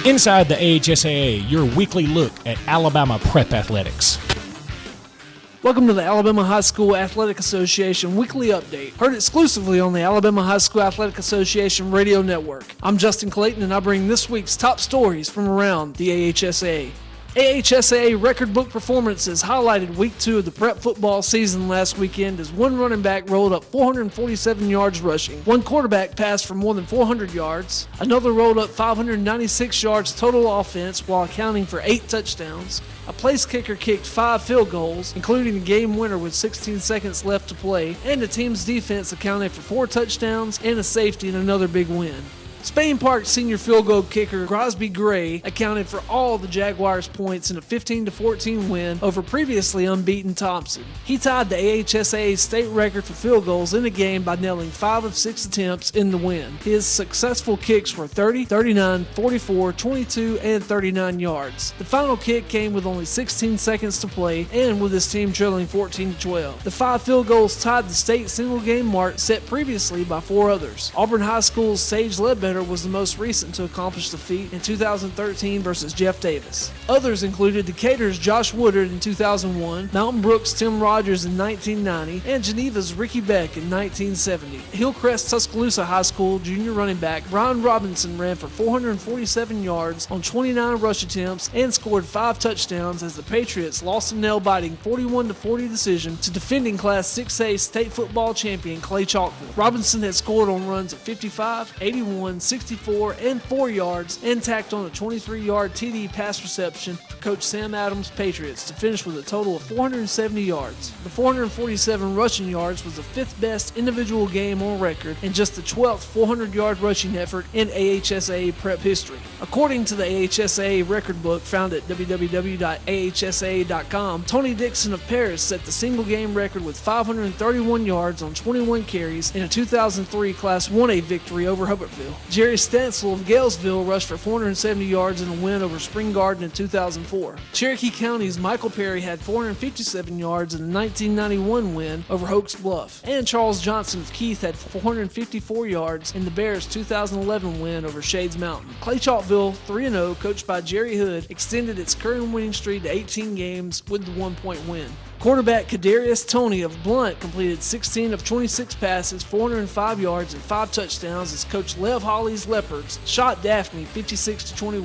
Inside the AHSAA, your weekly look at Alabama prep athletics. Welcome to the Alabama High School Athletic Association Weekly Update, heard exclusively on the Alabama High School Athletic Association radio network. I'm Justin Clayton, and I bring this week's top stories from around the AHSAA. AHSAA record book performances highlighted Week 2 of the prep football season last weekend as one running back rolled up 447 yards rushing, one quarterback passed for more than 400 yards, another rolled up 596 yards total offense while accounting for 8 touchdowns, a place kicker kicked 5 field goals, including the game winner with 16 seconds left to play, and the team's defense accounted for 4 touchdowns and a safety in another big win. Spain Park senior field goal kicker Crosby Gray accounted for all the Jaguars' points in a 15-14 win over previously unbeaten Thompson. He tied the AHSAA state record for field goals in the game by nailing 5 of 6 attempts in the win. His successful kicks were 30, 39, 44, 22, and 39 yards. The final kick came with only 16 seconds to play and with his team trailing 14-12. The 5 field goals tied the state single game mark set previously by 4 others. Auburn High School's Sage Ledbetter was the most recent to accomplish the feat in 2013 versus Jeff Davis. Others included Decatur's Josh Woodard in 2001, Mountain Brook's Tim Rogers in 1990, and Geneva's Ricky Beck in 1970. Hillcrest Tuscaloosa High School junior running back Brian Robinson ran for 447 yards on 29 rush attempts and scored 5 touchdowns as the Patriots lost a nail-biting 41-40 decision to defending Class 6A state football champion Clay Chalkville. Robinson had scored on runs of 55, 81, 64, and 4 yards, and tacked on a 23-yard TD pass reception for Coach Sam Adams' Patriots to finish with a total of 470 yards. The 447 rushing yards was the 5th best individual game on record and just the 12th 400-yard rushing effort in AHSAA prep history. According to the AHSAA record book found at www.ahsaa.com, Tony Dixon of Paris set the single game record with 531 yards on 21 carries in a 2003 Class 1A victory over Hubbartville. Jerry Stansel of Galesville rushed for 470 yards in a win over Spring Garden in 2004. Cherokee County's Michael Perry had 457 yards in a 1991 win over Hoax Bluff. And Charles Johnson of Keith had 454 yards in the Bears' 2011 win over Shades Mountain. Clay Chalkville, 3-0, coached by Jerry Hood, extended its current winning streak to 18 games with the 1-point win. Quarterback Kadarius Toney of Blunt completed 16 of 26 passes, 405 yards, and 5 touchdowns as Coach Lev Hawley's Leopards shot Daphne 56-21.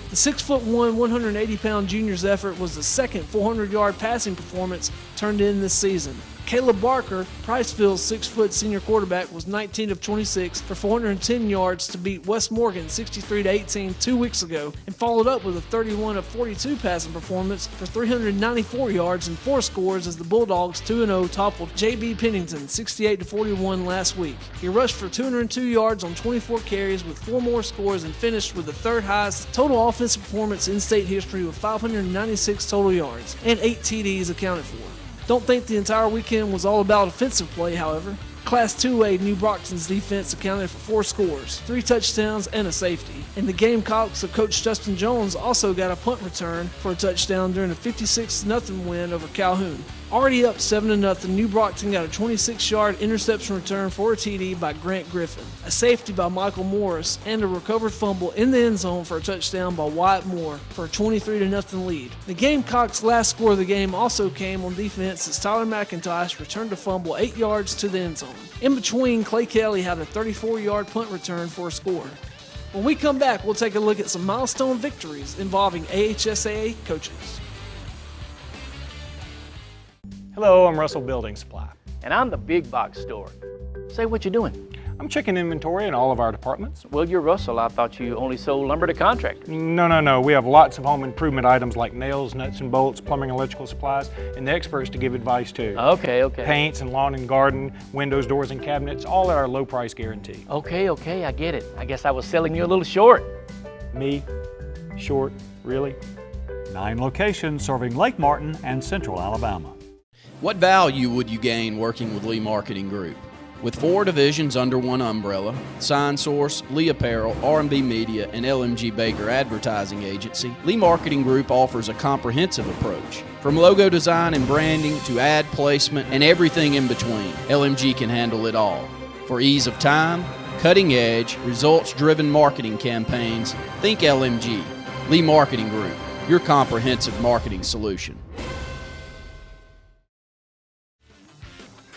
The 6'1", 180-pound junior's effort was the second 400-yard passing performance turned in this season. Caleb Barker, Priceville's 6' senior quarterback, was 19 of 26 for 410 yards to beat West Morgan 63-18 2 weeks ago, and followed up with a 31 of 42 passing performance for 394 yards and 4 scores as the Bulldogs 2-0 toppled J.B. Pennington 68-41 last week. He rushed for 202 yards on 24 carries with 4 more scores and finished with the 3rd highest total offensive performance in state history with 596 total yards and 8 TDs accounted for. Don't think the entire weekend was all about offensive play, however. Class 2A New Brockton's defense accounted for 4 scores, 3 touchdowns, and a safety. And the Gamecocks of Coach Justin Jones also got a punt return for a touchdown during a 56-0 win over Calhoun. Already up 7-0, New Brockton got a 26-yard interception return for a TD by Grant Griffin, a safety by Michael Morris, and a recovered fumble in the end zone for a touchdown by Wyatt Moore for a 23-0 lead. The Gamecocks' last score of the game also came on defense as Tyler McIntosh returned a fumble 8 yards to the end zone. In between, Clay Kelly had a 34-yard punt return for a score. When we come back, we'll take a look at some milestone victories involving AHSAA coaches. Hello, I'm Russell Building Supply. And I'm the big box store. Say, what you doing? I'm checking inventory in all of our departments. Well, you're Russell. I thought you only sold lumber to contractors. No. We have lots of home improvement items like nails, nuts and bolts, plumbing, electrical supplies, and the experts to give advice too. Okay. Paints and lawn and garden, windows, doors and cabinets, all at our low price guarantee. Okay, I get it. I guess I was selling you a little short. Me? Short? Really? 9 locations serving Lake Martin and Central Alabama. What value would you gain working with Lee Marketing Group? With 4 divisions under one umbrella, Sign Source, Lee Apparel, R&B Media, and LMG Baker Advertising Agency, Lee Marketing Group offers a comprehensive approach. From logo design and branding to ad placement and everything in between, LMG can handle it all. For ease of time, cutting-edge, results-driven marketing campaigns, think LMG. Lee Marketing Group, your comprehensive marketing solution.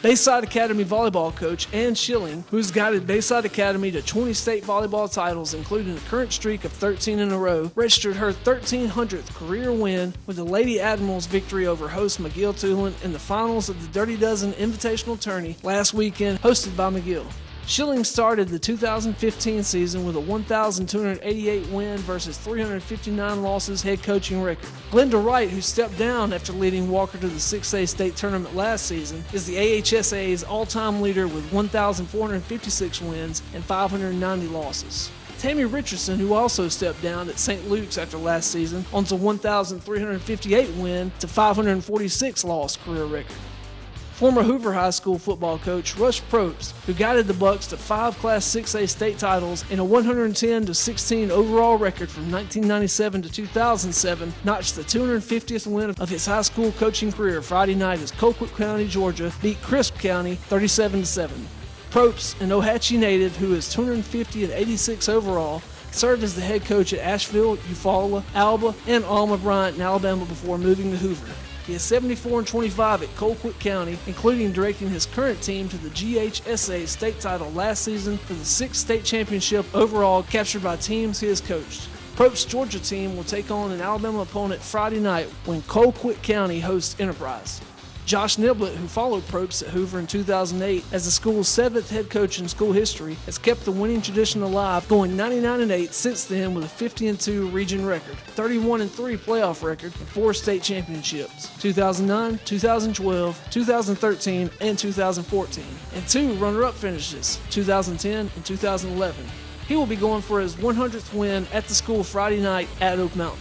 Bayside Academy volleyball coach Ann Schilling, who has guided Bayside Academy to 20 state volleyball titles, including a current streak of 13 in a row, registered her 1,300th career win with the Lady Admirals' victory over host McGill-Tulane in the finals of the Dirty Dozen Invitational Tourney last weekend, hosted by McGill. Schilling started the 2015 season with a 1,288 win versus 359 losses head coaching record. Glenda Wright, who stepped down after leading Walker to the 6A state tournament last season, is the AHSAA's all-time leader with 1,456 wins and 590 losses. Tammy Richardson, who also stepped down at St. Luke's after last season, owns a 1,358 win to 546 loss career record. Former Hoover High School football coach Rush Probst, who guided the Bucks to 5 Class 6A state titles and a 110-16 overall record from 1997 to 2007, notched the 250th win of his high school coaching career Friday night as Colquitt County, Georgia, beat Crisp County 37-7. Probst, an Ohatchee native who is 250 and 86 overall, served as the head coach at Asheville, Eufaula, Alba, and Alma Bryant in Alabama before moving to Hoover. He is 74-25 at Colquitt County, including directing his current team to the GHSA state title last season for the 6th state championship overall captured by teams he has coached. Probst's Georgia team will take on an Alabama opponent Friday night when Colquitt County hosts Enterprise. Josh Niblett, who followed Probst at Hoover in 2008 as the school's 7th head coach in school history, has kept the winning tradition alive, going 99-8 since then with a 50-2 region record, 31-3 playoff record, and 4 state championships, 2009, 2012, 2013, and 2014, and 2 runner-up finishes, 2010 and 2011. He will be going for his 100th win at the school Friday night at Oak Mountain.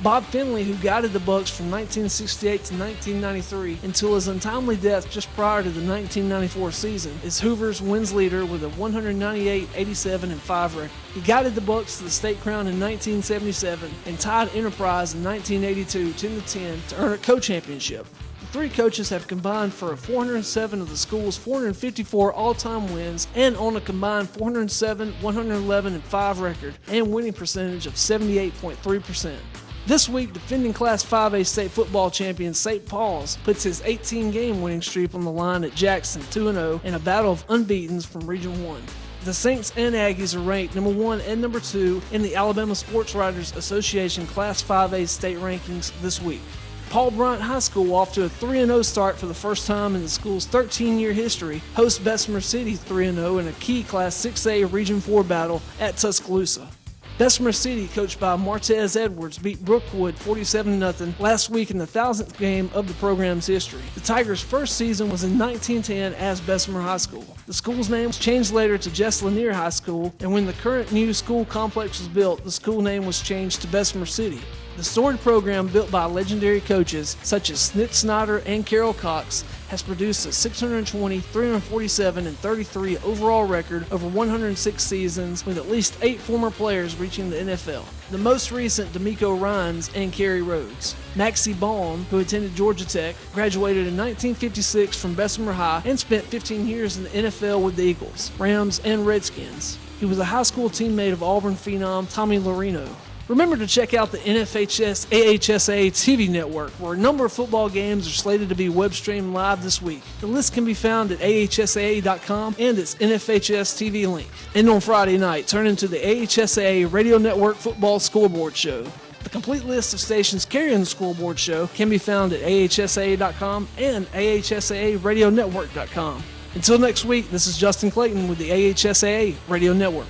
Bob Finley, who guided the Bucks from 1968 to 1993 until his untimely death just prior to the 1994 season, is Hoover's wins leader with a 198, 87, and 5 record. He guided the Bucks to the state crown in 1977 and tied Enterprise in 1982 10-10 to earn a co-championship. The 3 coaches have combined for 407 of the school's 454 all-time wins and on a combined 407, 111, and 5 record and winning percentage of 78.3%. This week, defending Class 5A state football champion St. Paul's puts his 18-game winning streak on the line at Jackson 2-0 in a battle of unbeatens from Region 1. The Saints and Aggies are ranked number 1 and number 2 in the Alabama Sports Writers Association Class 5A state rankings this week. Paul Bryant High School, off to a 3-0 start for the first time in the school's 13-year history, hosts Bessemer City 3-0 in a key Class 6A Region 4 battle at Tuscaloosa. Bessemer City, coached by Martez Edwards, beat Brookwood 47-0 last week in the 1,000th game of the program's history. The Tigers' first season was in 1910 as Bessemer High School. The school's name was changed later to Jess Lanier High School, and when the current new school complex was built, the school name was changed to Bessemer City. The storied program, built by legendary coaches such as Snit Snyder and Carol Cox, has produced a 620, 347, and 33 overall record over 106 seasons, with at least 8 former players reaching the NFL. The most recent, D'Amico Ryans and Kerry Rhodes. Maxie Baum, who attended Georgia Tech, graduated in 1956 from Bessemer High and spent 15 years in the NFL with the Eagles, Rams, and Redskins. He was a high school teammate of Auburn phenom Tommy Laurino. Remember to check out the NFHS AHSAA TV network, where a number of football games are slated to be web streamed live this week. The list can be found at AHSAA.com and its NFHS TV link. And on Friday night, turn into the AHSAA Radio Network Football Scoreboard Show. The complete list of stations carrying the scoreboard show can be found at AHSAA.com and AHSAARadionetwork.com. Until next week, this is Justin Clayton with the AHSAA Radio Network.